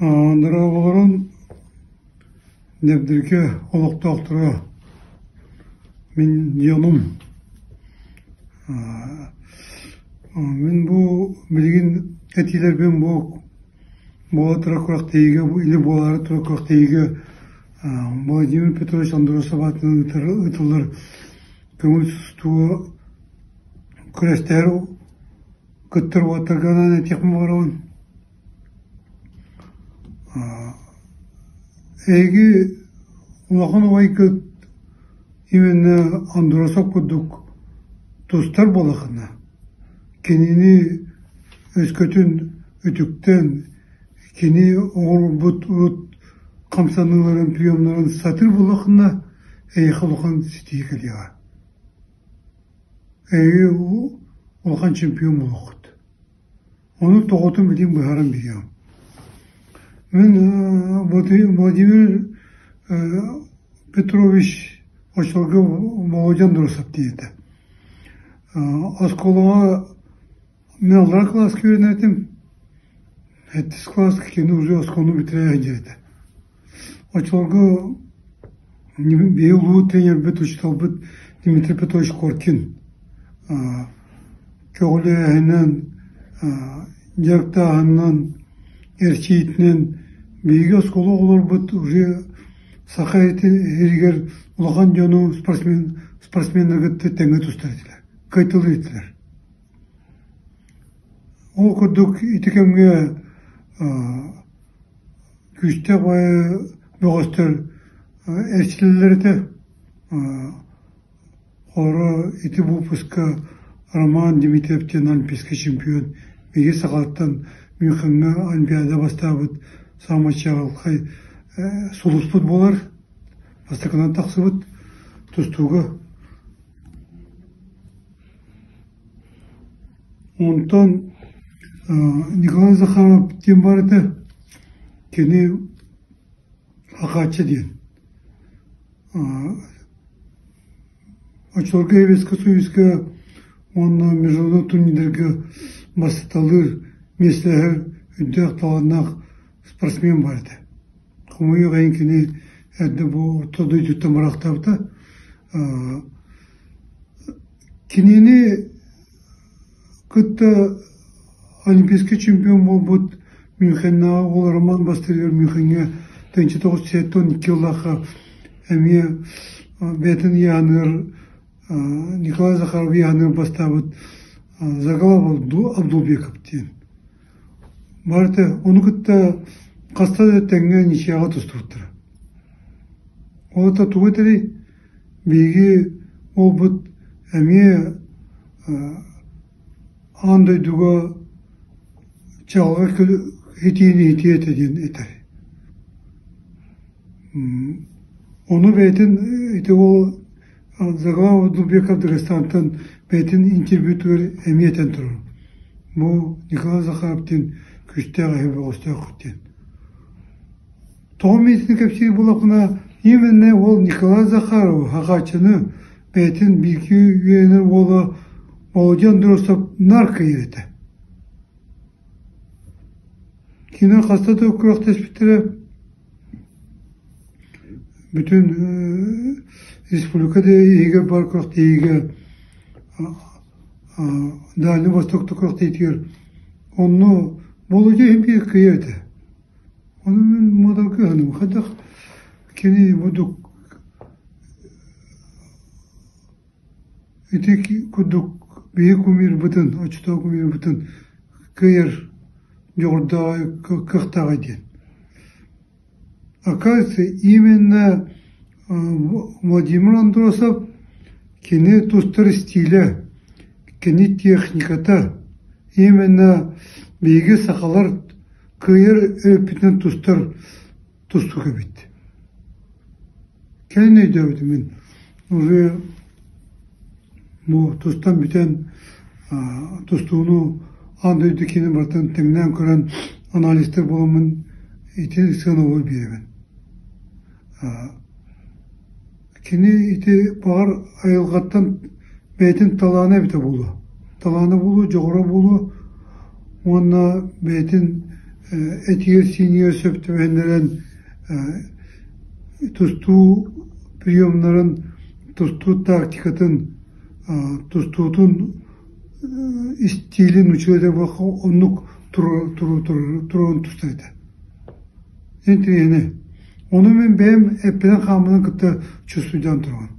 Андырабыларын Nebdirke oluktaktırı min yanım. Min bu bilgin etiler ben bu tırakurak teyge bu ili boğaları tırakurak teyge Vladimir Petrovich Androsavat'ın ıtılır kömür sustuğu kreşler kıttır vatırganan etekmi varağın. Egi ulaqan olayık imenne androsak kuduk dostlar bolaqına. Kenini özkötün ütükten keni oğul but urut kamsanıların piyomların satır bolaqına eyxaluqan sitiyi geliyor. Egi ulaqan çempiyon bolaqıd. Onu toğutun bildiğim bıharam biliyorum. Ben Vladimir Petrovich Oçolga Volodyan Durosap diyeti. Askolağa ben olarak klaskı öğrendim. Ettis klaskı kendi uzuyor askonu bitireye geldi. Oçolga bir ulu trener betuş talbıt Dimitri Petrovich Korkin. Köğlü hemen Yakta Erçiğitinin bilgi oskolu olur bu уже Сахарите herger улахан жonu спортсменlerге теңе тустарdiler. Kayıtlı ettiler. O kurduk itikemge güçte bayağı boğazlar erçilileri de sonra iti bu pıska Roman Dimitrev'ten Olimpiska şampiyon bilgi sakalattan Münkhen'e Olimpiyada bastabıt samaçağılkay sulusput bolar bastakından taksıbıt tustuğu. Ondan Nikolay Zakharov diyen barıda keni hakaçı diyen. Açolga Eveska Suyuska onunla международный турнирlerge basıtalır mesleğer üddek talannak sportsmen vardı. Kumuyu gayınkini edde bu ortada yüzütte maraktavda. Kinini kıtta Olimpiyaska çempiyon olbut Münkhen'e oğul Roman bastırıyor Münkhen'e 1972 yıllaqa emiye betin yanır Nikolay Zakharov yanır bastabıt Zagalov Abdulbekov diyen. Barıta onu kıtta kastada tenge nişağa tustuttur. O da tuğuteri bilgi olbut emiye andayduga çağla hitiyet edin eter. Onu betin ite o Zagalov Abdulbekov Dağıstan'tan betin intervütör emiyeten durur. Bu Nikolay Zakharov'tin küçteğe hebe osteğuttin. Toğum etini kapşiri bulakına imenne ol Nikolay Zakharov hakaçını betin bilgi üyeler Volodyan Durosap narka yerete. Kine hasta da okurak tespitlere bütün Respublika'da iyiger barkurak iyiger Dağlı Vostok'ta kurak teytiyor. Onu Volodya hem bir kıyırdı. Onu ben modalkı hanım. Hatta keni buduk etek kuduk büyük kumir bıtın, açıta kumir bıtın kıyır yolda kıhtağı diyen. Akası imенно Vladimir Androsov keni tustır stile, keni техниката, именно bilgi sakalar kıyır öpüten tustu kabit. Kendine dövdüm ben. Oraya bu tustan biten tustuğunu andöydükini bartan temden kuran analistler bulamın iti sınavı bir ben. Kendi iti bağır ayılgattan beytin talağına bite bulu. Talağına bulu, çoğura bulu. Onunla beytin etiyir senior söptümenlerin tustu priyomların tustu taktikatın tustutun istilin uçuyla bak onluk turun tustaydı. Yani onu benim epeden kamının kıtta çözüden turun.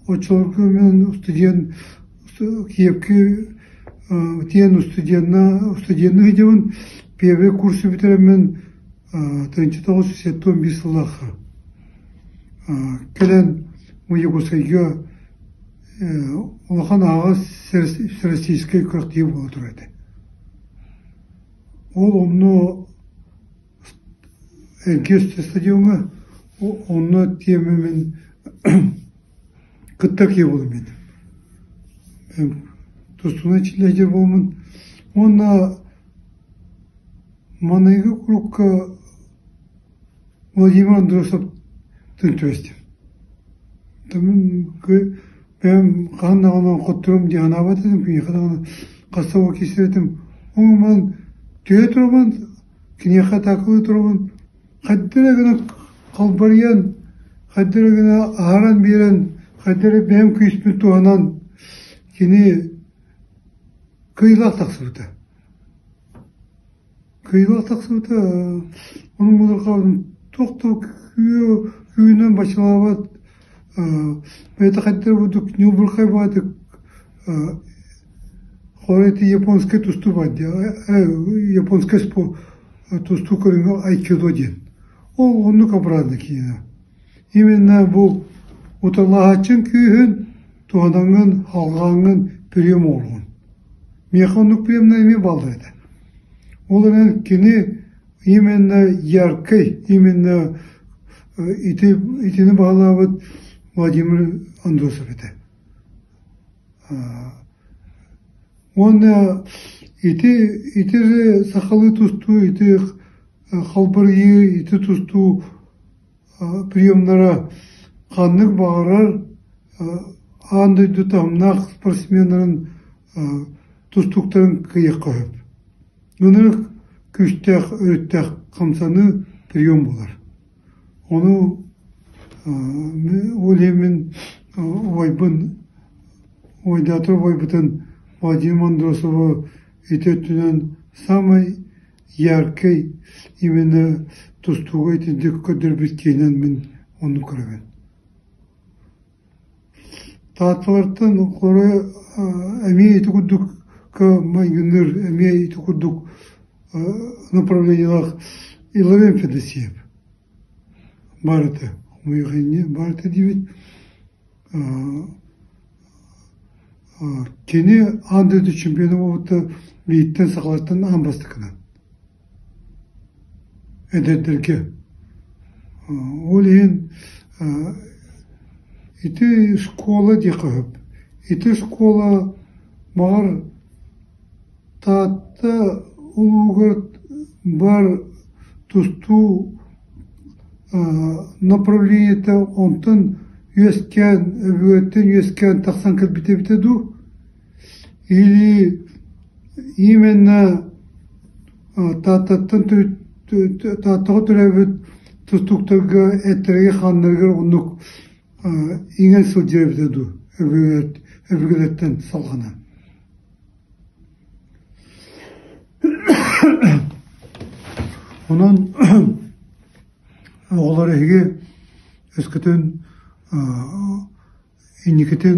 O çorku men stüdyen Kiyevki tiyan stüdyenni gidiyorum. Первый kursu bitirem men 1971 yıllık. Kelen bu Yugoslavya Улахан аға Всероссийский коллектив болып тұрады. Ол оны Гесте стадионға, оны темемен қытта кей болым едім. Мен тұстуына чиләдер болмын. Оны манайғы құрыққа Владимир Андросов түнтөстім. Ben kanağına kutturum diye anava dedim ki yıkadağına kasaba kesetim. Onun tüye turman, kiniyaka takılı turman, kaddere gına kalbariyan, kaddere gına aharan biren, kaddere benim küsmü tuğanan, kini kıyılak taksıbıda. Kıyılak taksıbıda, onun mudur kaldım, tok küyünden başlavat, بيتقدر بدك نوبل خيباتك خوريتي японский тусту бадди японский спо тусту көрүнгө айкидо ден ол онну капырады кийина именно бул уталаачын күйүн туадаңын алгаңын прием болгон механик приемна эме балдырды ол энен кини именно яркий именно итини багалабыт Владимир Андросов это. Он ити сахалы тусту, ити халбыры, ити тусту приемнара қанық бағарар, андай дутамнақ спортсменлерін тустуктарын кıyық қойып. Өнір күштәқ, өрттәқ қамсаны прием болар. Оны Олемен ойбын ойдатыр ойбытын Владимир Андросова ететінен самый яркий именно тустуға етіндік көдір біткенен мен оны көрген. Таатылардан қоры әме еті күдік майгыныр, әме еті күдік направлениялық Иловен Федосиев барыты. Мыйғыне барыты дейбет. Кені андырды чемпионы болыпты бейттен сақалаттан анбастықынан. Әдердерге. Ол ең ити школа дейқығып. Ити школа мағар таатта ұлығыр бар тусту направлениеті онтын өскен, өбөттен өскен тақсан кірбіте ду. Или именно тааттаттан тааттығы түрәбіт тұстықтарға әттерге қандырғыр ұнық еңен сыл жербіте ду. Өбігілеттен салғана. Онан олар әйге өскітін инекетін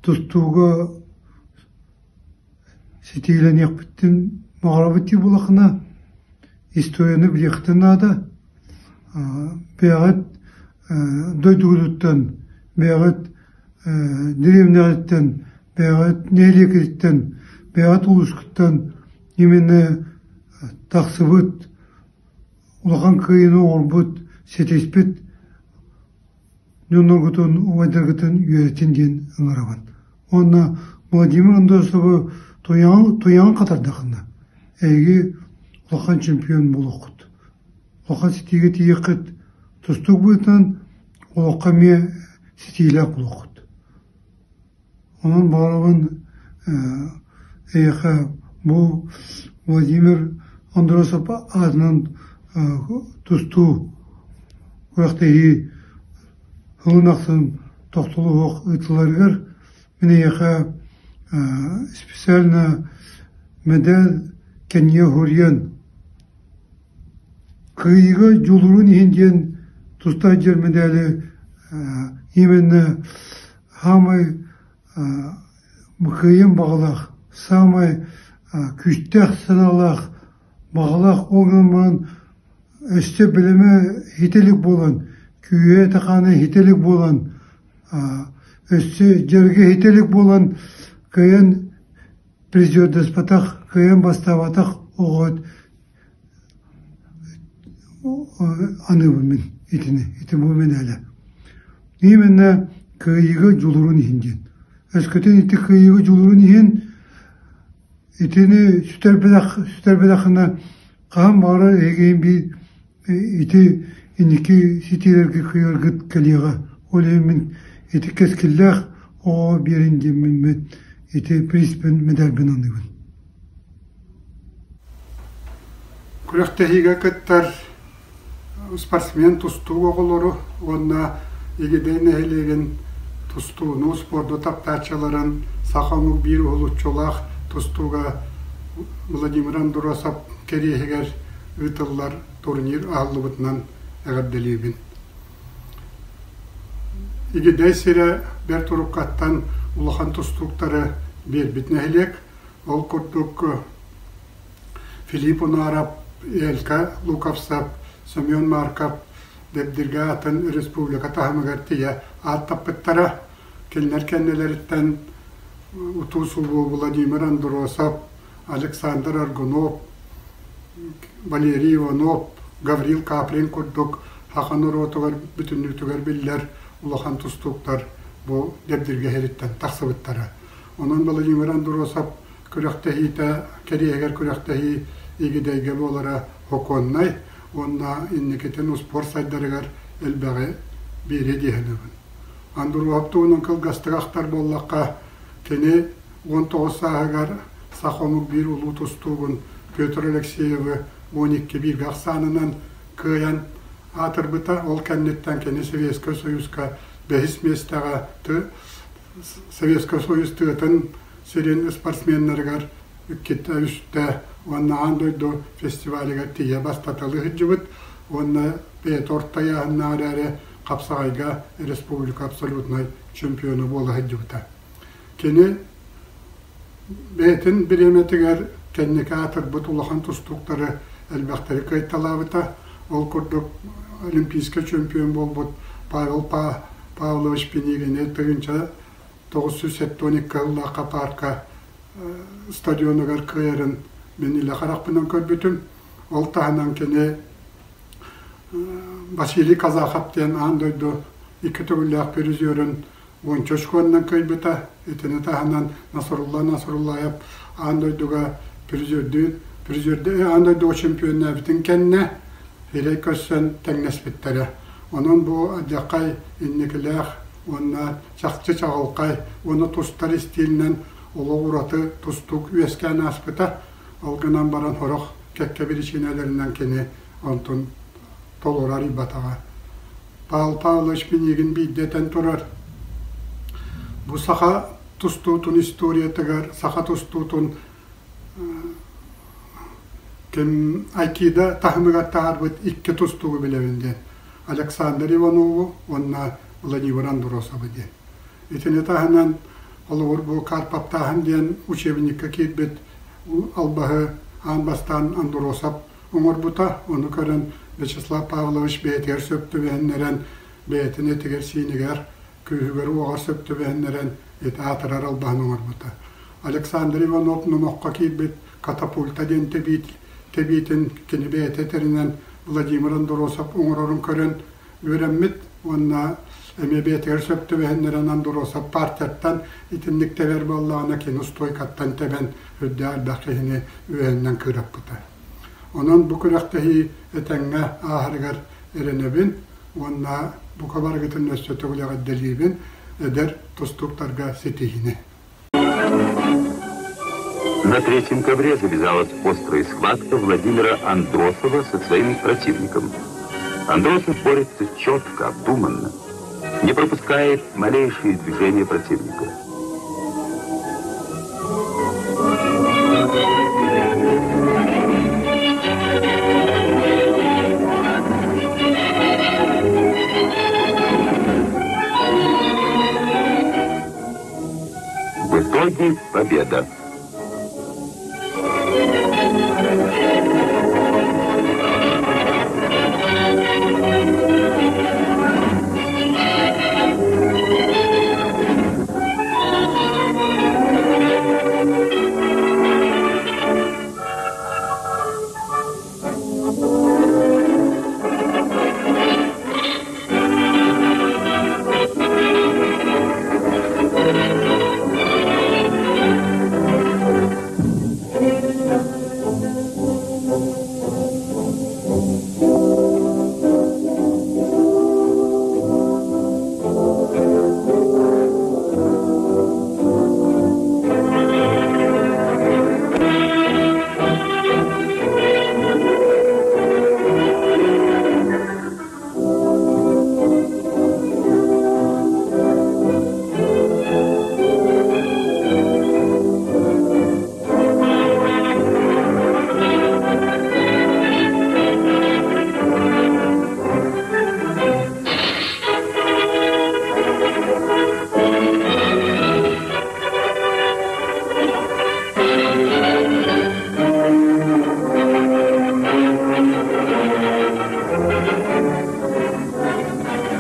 тұстуға сетейлен яқпыттын мағарабытти болақына историяны білектін ады бәғат дойдығыдыттан бәғат деревнялыттан бәғат нәлекеттен бәғат ұлышқыттан именно тақсыбыт улахан кыйыны орбут сетеспет нюногутун уайдаргытын үйретин ден ыңырабан. Онна Владимир Андросовы тоян қатардақында. Әйге улахан чемпион болуқыт. Улахан сетеге тиекіт тұстық бұйтын улаққа ме сетейлақ болуқыт. Онан барабын әйеқа bu Vladimir Androsov adının tustu kuraqtayı hılınaqsın toxtulu oq ıtılargar mine yaqa специально медаль кенне хурьян кыйга жулурун инден туста жер медали именно самый мыкыйын бағалақ самый күштәк сыналақ бағалақ оғылман өсте білімі хителік болан күйе тақаны хителік болан өсте жерге хителік болан кыйын призер деспатақ кыйын баставатақ оғыт аны бұмен ити бұмен әлі именно кыйга жулурун инден өскөтен ити кыйга жулурун иен итини сүтербедақына қам бары егейін би ити иники ситилерге кыйыргыт калиға олемен ити кескиллах о берин деммен ити приспен медальбен аныбын Күрәктәһигә кыттар спортсмен тустуу оголору онна егеден элеген тустууну спорту таптачыларын сахамук бир олуччулах тустууга Владимир Андросов керехегер ытыллар турнир аллыбытынан эгерделибин. Егедей сире бер туруккаттан улахан тустуктары бер битнехелек ол курдук Филипп Унаров, Элька Луковсап, Семен Марков, Дебдирге атын республика тахымыгартия аттаппыттара келнер кеннелеріттен Утусулу Владимир Андросов, Александр Аргунов, Валерий Иванов, Гаврил Каплин курдук хақаныр отугар бүтүннүктүгөр биллер улахан тустуктар бу Дебдирге хериттен тақсыбыттара. Онон Владимир Андросов күрәктәһите керегер күрәктәһи игидәйге болара хоконнай онна инникетен спорт сайдарыгар элбәге бире диһенебен. Андурваптуның кылгастыгактар боллакка кене 19 сагар сахомук бир улу тустугун Петр Алексеевы 12 бир гаксанынан кыян атырбыта ол кеннеттен кене Советский Союзга бәхис местага Советский Союз тыгытын сирен спортсменнергар үккетті үсті, онна андойду фестиваліға тия бастаталы хыджыбыт, онна бейт ортаяғынна әрі қапсағайға республика абсолютной чемпионы болы хыджыбыта. Кені бейтін біреметігер кеннеке атырбыт улахан тустуқтары әлбәқтері кайтталабыта, ол күрдік олимпийский чемпион болбыт Павел Павлович Пенегене тыгынча 972 лақа парка стадионыгар кыйырын мен иле қарақпынан көрбүтүм. Ол тағынан кене Василий Казаховтен андойду 2 түгілләқ перизерін 10 очконнан көйбіта. Етені тағынан Насруллаев андойдуға перизерді андойду чемпионна бітін кенне хирей көссен тәңнес біттері. Onun bu adakay innikilək, onlar çaqçı çağılqay, onu tustlar istilindən olu uğratı tustuk üyeskən aspıta, olğunan baran horaq kekke bir içinəlerindən keni ontun tolurar ibatağa. Pavlovich Penegin biddeten turar. Bu saha tustutun istoriyetigar, saha tustutun kim Aykida tahmıgat tağarbıt 2 tustuğu bilevinden. Александр Иванову, онна Владимир Андросову ден. Етіне тағынан олығыр бұл Карпап тағын ден учебникке кетбет албағы анбастан Андросов оңыр бұта, оны көрін Вячеслав Павлович бейтер сөпті бәннерен, бейтін етігер синегер, күйігер оғар сөпті бәннерен, еті атырар албағын оңыр бұта. Александр Иванов нұмаққа кетбет катапульта ден тебейтін кені бейт етерінен Владимир Андросов оңырорын көрін өреммет, онна әме бетер сөпті бәннерен Андросов партияттан итіндікте бер баллағына кен ұстойкаттан тебен өдді әлбәқіхіне өйеннен кырап бұта. Onun bu kürektehi etenge ahırgar erenebin, onna bu kabargıtın nöstötüğüle delibin eder tostuklarga setihine. На третьем ковре завязалась острая схватка Владимира Андросова со своим противником. Андросов борется четко, обдуманно, не пропускает малейшие движения противника. В итоге победа.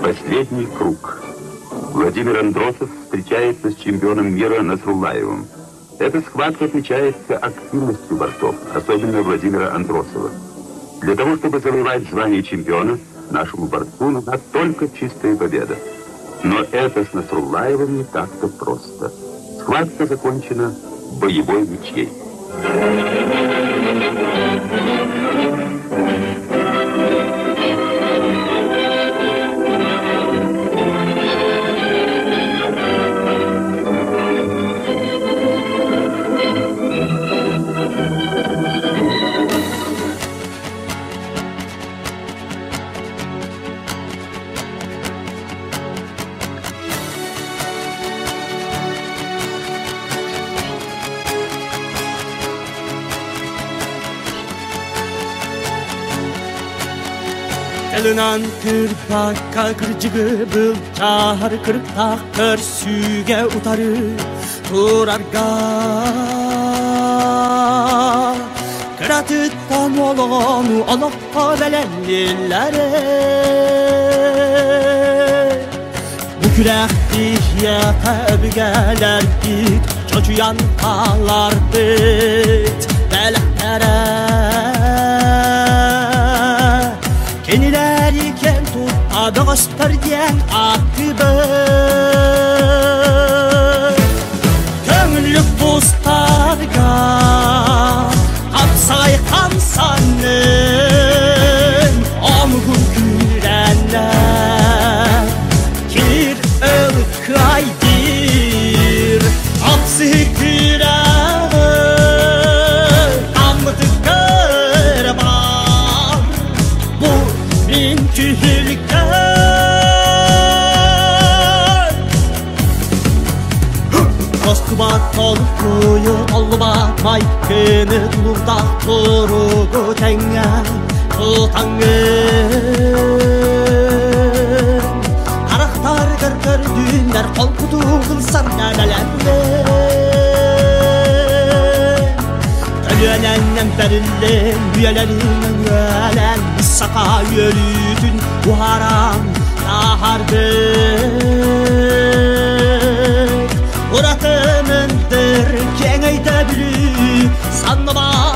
Последний круг. Владимир Андросов встречается с чемпионом мира Насруллаевым. Эта схватка отмечается активностью борцов, особенно Владимира Андросова. Для того, чтобы завоевать звание чемпиона, нашему борцу нужна только чистая победа. Но это с Насруллаевым не так-то просто. Схватка закончена боевой ничьей. Elinan kırpakka kırcıgı bıl çahar kırptaktır süge utarı turarga Kıratıttan olonu olokka belenlilere Bu kürekti yakabigeler git çocuyan kalar bit belektere Keniler iken tut adı göstergen akıbı Köngüllük buzlarga Kapsay kamsanın Omgun gürenler Kir ılkaydir Apsı hükürer Amıdı kırbar Bu Tühülken Koskıbat tolkuyu Ollubat maykını Tulurda turugu tengen Tutangın Karaktar gırgır düğünler Kolkudu kılsar nenelenler Ölüyenennem berillen Üyelerinden üyelen Saka yürüdün bu haram nahardır Uratımındır kengeyde bülü sanma